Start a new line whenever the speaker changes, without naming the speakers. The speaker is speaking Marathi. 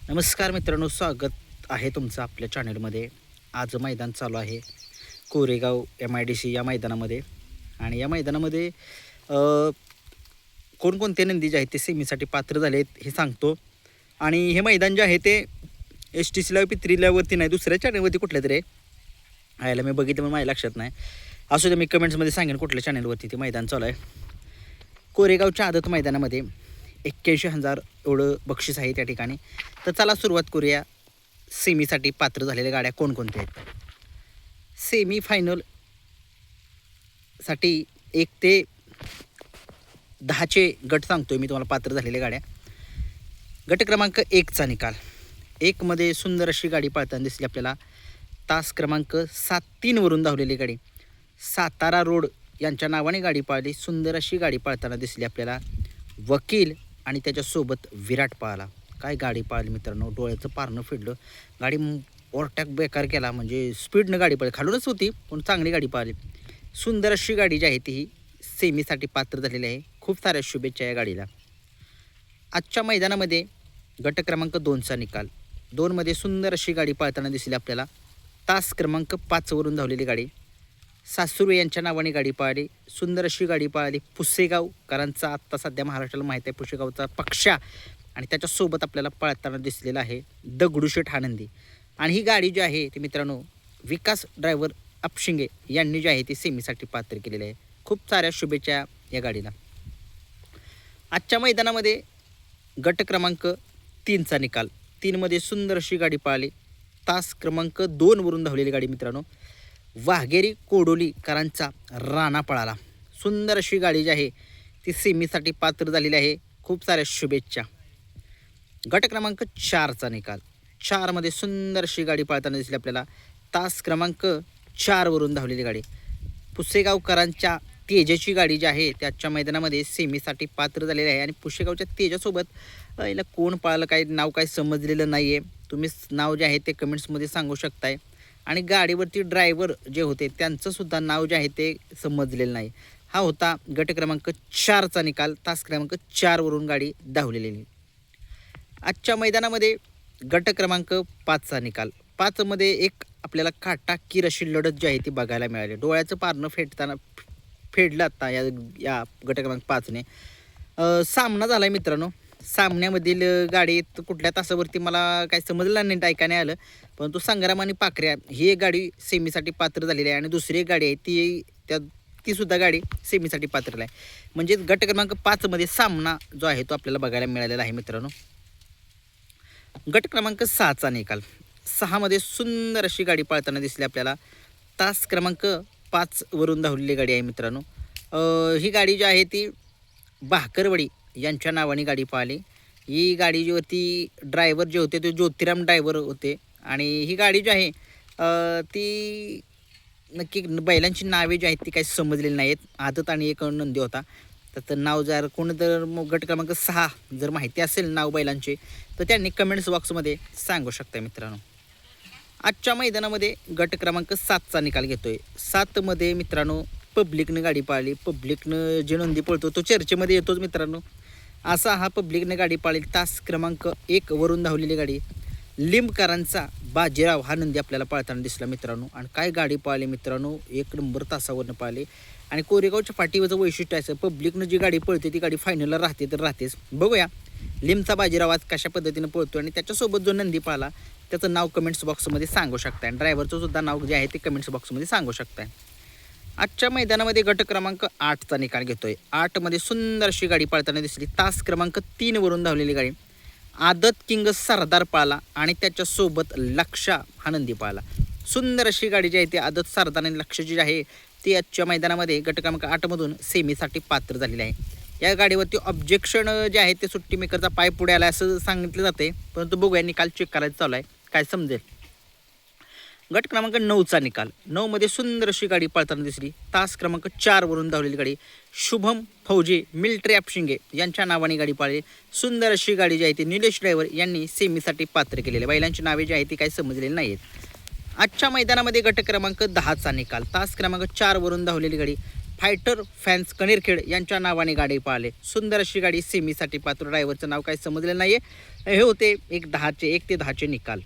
नमस्कार मित्रांनो, स्वागत आहे तुमचं आपल्या चॅनलमध्ये. आज मैदान चालू आहे कोरेगाव MIDC या मैदानामध्ये. आणि या मैदानामध्ये कोणकोणते नंदी जे आहेत ते सेमीसाठी पात्र झाले आहेत हे सांगतो. आणि हे मैदान जे आहे ते STCला पित्रील्यावरती नाही, दुसऱ्या चॅनलवरती कुठल्या तरी आयला मी बघितलं पण माझ्या लक्षात नाही. असू दे, मी कमेंट्समध्ये सांगेन कुठल्या चॅनलवरती ते मैदान चालू आहे. कोरेगावच्या आदत मैदानामध्ये 81,000 एवढं बक्षीस आहे त्या ठिकाणी. तर चला सुरुवात करूया. सेमीसाठी पात्र झालेल्या गाड्या कोणकोणत्या आहेत. सेमी फायनलसाठी 1 ते 10चे गट सांगतोय मी तुम्हाला पात्र झालेल्या गाड्या. गट क्रमांक 1चा निकाल. 1मध्ये सुंदर अशी गाडी पळताना दिसली आपल्याला. तास क्रमांक 7-3 वरून धावलेली गाडी. सातारा रोड यांच्या नावाने गाडी पळाली. सुंदर अशी गाडी पळताना दिसली आपल्याला. वकील आणि त्याच्यासोबत विराट पळाला. काय गाडी पळाली मित्रांनो, डोळ्याचं पारणं फिरलं. गाडी ओव्हरटॅक बेकार केला, म्हणजे स्पीडनं गाडी पळाली. खालूनच होती पण चांगली गाडी पळाली. सुंदर अशी गाडी जी आहे ती ही सेमीसाठी पात्र झालेली आहे. खूप साऱ्या शुभेच्छा या गाडीला. आजच्या मैदानामध्ये गट क्रमांक 2चा निकाल. 2मध्ये सुंदर अशी गाडी पळताना दिसली आपल्याला. तास क्रमांक 5 वरून धावलेली गाडी. सासुर्वे यांच्या नावाने गाडी पळाली. सुंदर अशी गाडी पळाली. पुसेगावकरांचा आत्ता सध्या महाराष्ट्राला माहीत आहे पुसेगावचा पक्षा, आणि त्याच्यासोबत आपल्याला पळताना दिसलेला आहे दगडूशेठ आनंदी. आणि ही गाडी जी आहे ती मित्रांनो विकास ड्रायव्हर अपशिंगे यांनी जी आहे ती सेमीसाठी पात्र केलेली आहे. खूप साऱ्या शुभेच्छा या गाडीला. आजच्या मैदानामध्ये गट क्रमांक 3चा निकाल. 3मध्ये सुंदर अशी गाडी पळाली. तास क्रमांक 2 वरून धावलेली गाडी मित्रांनो. वाघेरी कोडोलीकरांचा राणा पळाला. सुंदर अशी गाडी जी आहे ती सेमीसाठी पात्र झालेली आहे. खूप साऱ्या शुभेच्छा. गट क्रमांक 4चा निकाल. 4मध्ये सुंदर अशी गाडी पळताना दिसली आपल्याला. तास क्रमांक 4 वरून धावलेली गाडी. पुसेगावकरांच्या तेजाची गाडी जी आहे त्याच्या मैदानामध्ये सेमीसाठी पात्र झालेली आहे. आणि पुसेगावच्या तेजासोबत याला कोण पळालं काय नाव काय समजलेलं नाही आहे. तुम्ही नाव जे आहे ते कमेंट्समध्ये सांगू शकताय. आणि गाडीवरती ड्रायव्हर जे होते त्यांचंसुद्धा नाव जे आहे ते समजलेलं नाही. हा होता गट क्रमांक 4चा निकाल. तास क्रमांक 4 वरून गाडी धावलेली. आजच्या मैदानामध्ये गट क्रमांक 5चा निकाल. 5मध्ये एक आपल्याला काटाकीर अशी लढत जी आहे ती बघायला मिळाली. डोळ्याचं पारणं फेडलं आता या गट क्रमांक 5ने. सामना झाला आहे मित्रांनो. सामन्यामधील गाडी कुठल्या तासावरती मला काय समजलं नाही, ऐका नाही आलं. परंतु संग्राम आणि पाखऱ्या ही एक गाडी सेमीसाठी पात्र झालेली आहे. आणि दुसरी एक गाडी आहे तीसुद्धा गाडी सेमीसाठी पात्र आहे. म्हणजे गट क्रमांक 5मध्ये सामना जो आहे तो आपल्याला बघायला मिळालेला आहे मित्रांनो. गट क्रमांक 6चा निकाल. 6मध्ये सुंदर अशी गाडी पळताना दिसली आपल्याला. तास क्रमांक 5 वरून धावलेली गाडी आहे मित्रांनो. ही गाडी जी आहे ती भाकरवडी यांच्या नावाने गाडी पळाली. ही गाडीवरती ड्रायव्हर जे होते ते ज्योतिराम ड्रायव्हर होते. आणि ही गाडी जी आहे ती नक्की बैलांची नावे जी आहेत ती काही समजलेली नाहीत. आदत आणि एक नंदी होता. त्याचं नाव जर कोण जर गट क्रमांक 6 जर माहिती असेल नाव बैलांचे तर त्यांनी कमेंट्स बॉक्समध्ये सांगू शकता मित्रांनो. आजच्या मैदानामध्ये गट क्रमांक 7चा निकाल घेतोय. 7मध्ये मित्रांनो पब्लिकनं गाडी पाळली. पब्लिकनं जे नंदी पळतो तो चर्चेमध्ये येतोच मित्रांनो. असा हा पब्लिकनं गाडी पाळली. तास क्रमांक 1 वरून धावलेली गाडी. लिंबकरांचा बाजीराव हा नंदी आपल्याला पळताना दिसला मित्रांनो. आणि काय गाडी पाळली मित्रांनो, 1 नंबर तासावरनं पाळली. आणि कोरेगावच्या पाठीवरचं वैशिष्ट्य असं पब्लिकनं जी गाडी पळते ती गाडी फायनलला राहते तर राहतेच. बघूया लिंबचा बाजीराव आज कशा पद्धतीनं पळतो आणि त्याच्यासोबत जो नंदी पाळला त्याचं नाव कमेंट्स बॉक्समध्ये सांगू शकताय. आणि ड्रायव्हरचं सुद्धा नाव जे आहे ते कमेंट्स बॉक्समध्ये सांगू शकताय. आजच्या मैदानामध्ये गट क्रमांक 8चा निकाल घेतोय. 8मध्ये सुंदर अशी गाडी पळताना दिसली. तास क्रमांक 3 वरून धावलेली गाडी. आदत किंग सरदार पाळला आणि त्याच्यासोबत लक्षा हा नंदी पाळला. सुंदर अशी गाडी जी आहे ती आदत सरदार आणि लक्ष जी आहे ती आजच्या मैदानामध्ये गट क्रमांक 8मधून सेमीसाठी पात्र झालेली आहे. या गाडीवरती ऑब्जेक्शन जे आहे ते सुट्टी मेकरचा पाय पुढे आला असं सांगितलं जाते. परंतु बघूया निकाल चेक करायचं चालू आहे, काय समजेल. गट क्रमांक 9चा निकाल. 9मध्ये सुंदर अशी गाडी पळताना दिसली. तास क्रमांक 4 वरून धावलेली गाडी. शुभम फौजी मिलिटरी अपशिंगे यांच्या नावाने गाडी पाळली. सुंदर अशी गाडी जी आहे ती निलेश ड्रायव्हर यांनी सेमीसाठी पात्र केलेली. बैलांची नावे जी आहे ती काही समजलेली नाहीत. आजच्या मैदानामध्ये गट क्रमांक 10चा निकाल. तास क्रमांक 4 वरून धावलेली गाडी. फायटर फॅन्स कणेरखेड यांच्या नावाने गाडी पाळले. सुंदर अशी गाडी सेमीसाठी पात्र. ड्रायव्हरचं नाव काही समजलेलं नाही आहे. हे होते 1 ते 10चे निकाल.